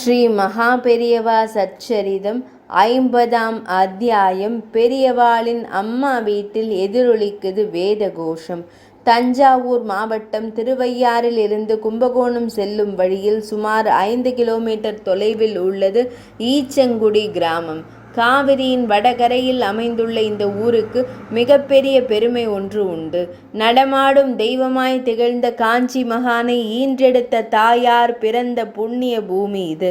ஸ்ரீ மகா பெரியவா சச்சரிதம் 50ஆம் அத்தியாயம். பெரியவாளின் அம்மா வீட்டில் எதிரொலிக்குது வேத கோஷம். தஞ்சாவூர் மாவட்டம் திருவையாறில் இருந்து கும்பகோணம் செல்லும் வழியில் சுமார் 5 கிலோமீட்டர் தொலைவில் உள்ளது ஈச்சங்குடி கிராமம். காவிரியின் வடகரையில் அமைந்துள்ள இந்த ஊருக்கு மிகப்பெரிய பெருமை ஒன்று உண்டு. நடமாடும் தெய்வமாய் திகழ்ந்த காஞ்சி மகானை ஈன்றெடுத்த தாயார் பிறந்த புண்ணிய பூமி இது.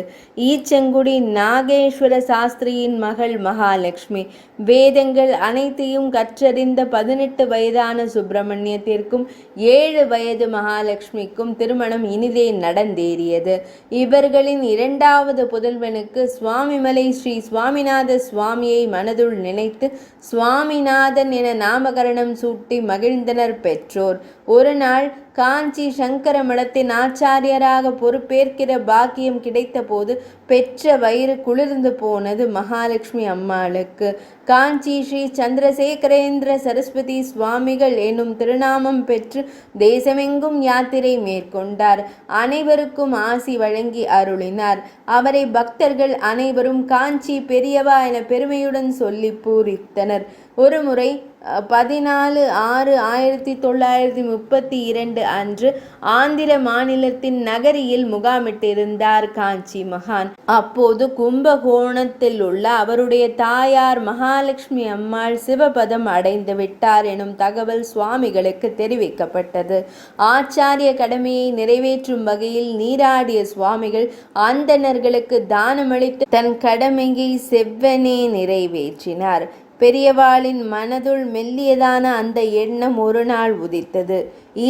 ஈச்சங்குடி நாகேஸ்வர சாஸ்திரியின் மகள் மகாலட்சுமி. வேதங்கள் அனைத்தையும் கற்றறிந்த 18 வயதான சுப்பிரமணியத்திற்கும் 7 வயது மகாலட்சுமிக்கும் திருமணம் இனிதே நடந்தேறியது. இவர்களின் இரண்டாவது புதல்வனுக்கு சுவாமிமலை ஸ்ரீ சுவாமிநாத சுவாமியை மனதுள் நினைத்து சுவாமிநாதன் என நாமகரணம் சூட்டி மகிழ்ந்தனர் பெற்றோர். ஒரு நாள் காஞ்சி சங்கர மடத்தின் ஆச்சாரியராக பொறுப்பேற்கிற பாக்கியம் கிடைத்த போது பெற்ற வயிறு குளிர்ந்து போனது மகாலட்சுமி அம்மாளுக்கு. காஞ்சி ஸ்ரீ சந்திரசேகரேந்திர சரஸ்வதி சுவாமிகள் எனும் திருநாமம் பெற்று தேசமெங்கும் யாத்திரை மேற்கொண்டார். அனைவருக்கும் ஆசி வழங்கி அருளினார். அவரை பக்தர்கள் அனைவரும் காஞ்சி பெரியவா என பெருமையுடன் சொல்லி பூரித்தனர். ஒருமுறை 14/6/1932 அன்று ஆந்திர மாநிலத்தின் நகரியில் முகாமிட்டிருந்தார் காஞ்சி மகான். அப்போது கும்பகோணத்தில் உள்ள அவருடைய தாயார் மகாலட்சுமி அம்மாள் சிவபதம் அடைந்து விட்டார் எனும் தகவல் சுவாமிகளுக்கு தெரிவிக்கப்பட்டது. ஆச்சாரிய கடமையை நிறைவேற்றும் வகையில் நீராடிய சுவாமிகள் அந்தணர்களுக்கு தானமளித்து தன் கடமையை செவ்வனே நிறைவேற்றினார். பெரியவாளின் மனதுள் மெல்லியதான அந்த எண்ணம் ஒரு நாள் உதித்தது.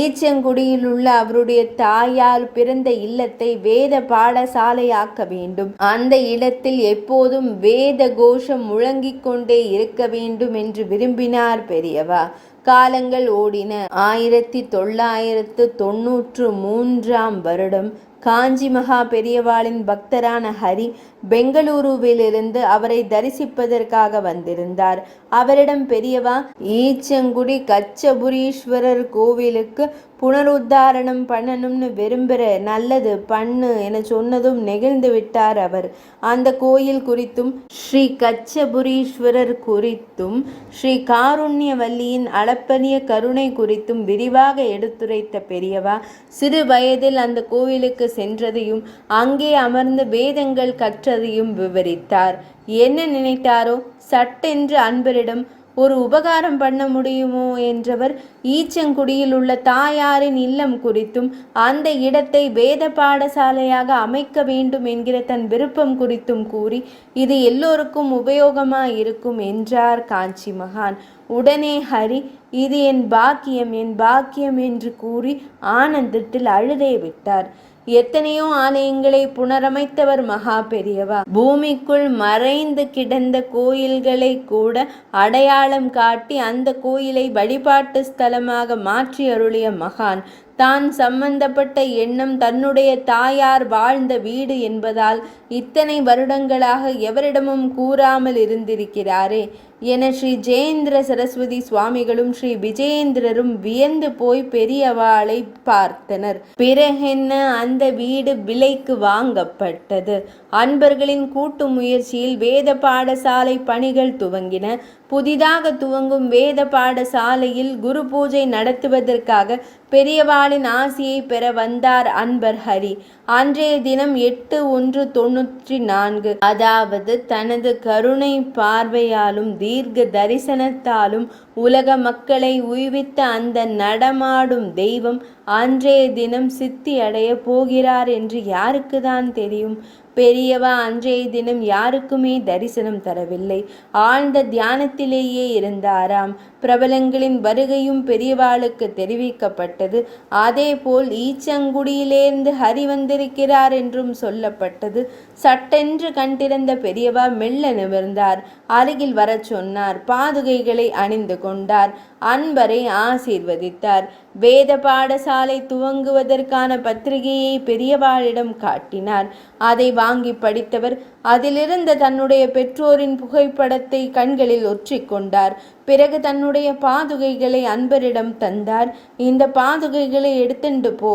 ஈச்சங்குடியில் உள்ள அவருடைய தாயார் பிறந்த இல்லத்தை வேத பாடசாலையாக்க வேண்டும். அந்த இடத்தில் எப்போதும் வேத கோஷம் முழங்கிக் கொண்டே இருக்க வேண்டும் என்று விரும்பினார் பெரியவா. காலங்கள் ஓடின. 1993ஆம் வருடம் காஞ்சி மகா பெரியவாளின் பக்தரான ஹரி பெங்களூருவிலிருந்து அவரை தரிசிப்பதற்காக வந்திருந்தார். அவரிடம் பெரியவா, ஈச்சங்குடி கச்சபுரீஸ்வரர் கோவிலுக்கு புனருத்தாரணம் பண்ணணும்னு விரும்புகிற, நல்லது பண்ணு என சொன்னதும் நெகிழ்ந்து விட்டார் அவர். அந்த கோயில் குறித்தும் ஸ்ரீ கச்சபுரீஸ்வரர் குறித்தும் ஸ்ரீ காருண்யவல்லியின் அளப்பரிய கருணை குறித்தும் விரிவாக எடுத்துரைத்த பெரியவா சிறு வயதில் அந்த கோவிலுக்கு சென்றதையும் அங்கே அமர்ந்து வேதங்கள் கற்றதையும் விவரித்தார். என்ன நினைத்தாரோ, சட்டென்று அன்பரிடம் ஒரு உபகாரம் பண்ண முடியுமோ என்றவர் ஈச்சங்குடியில் உள்ள தாயாரின் இல்லம் குறித்தும் அந்த இடத்தை வேத பாடசாலையாக அமைக்க வேண்டும் என்கிற தன் விருப்பம் குறித்தும் கூறி இது எல்லோருக்கும் உபயோகமாயிருக்கும் என்றார் காஞ்சி மகான். உடனே ஹரி, இது என் பாக்கியம் என்று கூறி ஆனந்தத்தில் அழுதே விட்டார். எத்தனையோ ஆலயங்களை புனரமைத்தவர் மகா பெரியவா. பூமிக்குள் மறைந்து கிடந்த கோயில்களை கூட அடையாளம் காட்டி அந்த கோயிலை வழிபாட்டு ஸ்தலமாக மாற்றி அருளிய மகான். தான் சம்பந்தப்பட்ட எண்ணம் தன்னுடைய தாயார் வாழ்ந்த வீடு என்பதால் இத்தனை வருடங்களாக எவரிடமும் கூறாமல் இருந்திருக்கிறாரே என ஸ்ரீ ஜெயேந்திர சரஸ்வதி சுவாமிகளும் ஸ்ரீ விஜயேந்திரரும் வியந்து போய் பெரியவாளை பார்த்தனர். பிறகென்ன, அந்த வீடு விலைக்கு வாங்கப்பட்டது. அன்பர்களின் கூட்டு முயற்சியில் வேத பாடசாலை பணிகள் துவங்கின. புதிதாக துவங்கும் வேத பாடசாலையில் குரு பூஜை நடத்துவதற்காக பெரியவாளின் ஆசியை பெற வந்தார் அன்பர் ஹரி. அன்றைய தினம் 8/1/94, அதாவது தனது கருணை பார்வையாலும் தீர்க்க தரிசனத்தாலும் உலக மக்களை உய்வித்த அந்த நடமாடும் தெய்வம் அன்றைய தினம் சித்தி அடைய போகிறார் என்று யாருக்குதான் தெரியும்? பெரியவா அன்றைய தினம் யாருக்குமே தரிசனம் தரவில்லை. ஆழ்ந்த தியானத்திலேயே இருந்தாராம். பிரபலங்களின் வருகையும் பெரியவாளுக்கு தெரிவிக்கப்பட்டது. அதேபோல் ஈச்சங்குடியிலேருந்து ஹரி வந்திருக்கிறார் என்றும் சொல்லப்பட்டது. சட்டென்று கண்டிருந்த பெரியவா மெல்ல நிமிர்ந்தார். அருகில் வர சொன்னார். பாதுகைகளை அணிந்து கொண்டார். அன்பரை ஆசீர்வதித்தார். வேத பாடசாலை துவங்குவதற்கான பத்திரிகையை பெரியவாளிடம் காட்டினார். அதை வாங்கி படித்தவர் அதிலிருந்த தன்னுடைய பெற்றோரின் புகைப்படத்தை கண்களில் ஒற்றிக்கொண்டார். பிறகு தன்னுடைய பாதுகைகளை அன்பரிடம் தந்தார். இந்த பாதுகைகளை எடுத்துண்டு போ,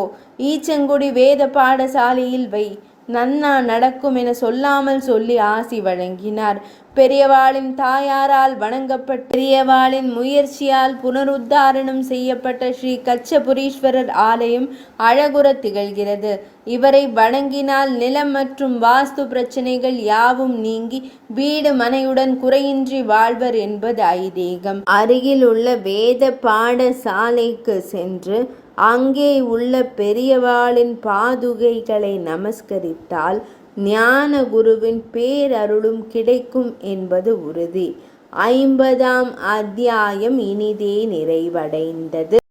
ஈச்சங்குடி வேத பாடசாலையில் வை. நன்னா நடக்கும் என சொல்லாமல் சொல்லி ஆசி வழங்கினார். பெரியவாளின் தாயாரால் வணங்கப்பட்ட பெரியவாளின் முயற்சியால் புனருத்தாரணம் செய்யப்பட்ட ஸ்ரீ கச்சபுரீஸ்வரர் ஆலயம் அழகுற திகழ்கிறது. இவரை வணங்கினால் நிலம் மற்றும் வாஸ்து பிரச்சனைகள் யாவும் நீங்கி வீடு மனையுடன் குறையின்றி வாழ்வர் என்பது ஐதீகம். அருகில் உள்ள வேத பாடசாலைக்கு சென்று அங்கே உள்ள பெரியவாளின் பாதுகைகளை நமஸ்கரித்தால் ஞான குருவின் பேரருளும் கிடைக்கும் என்பது உறுதி. 50ஆம் அத்தியாயம் இனிதே நிறைவடைந்தது.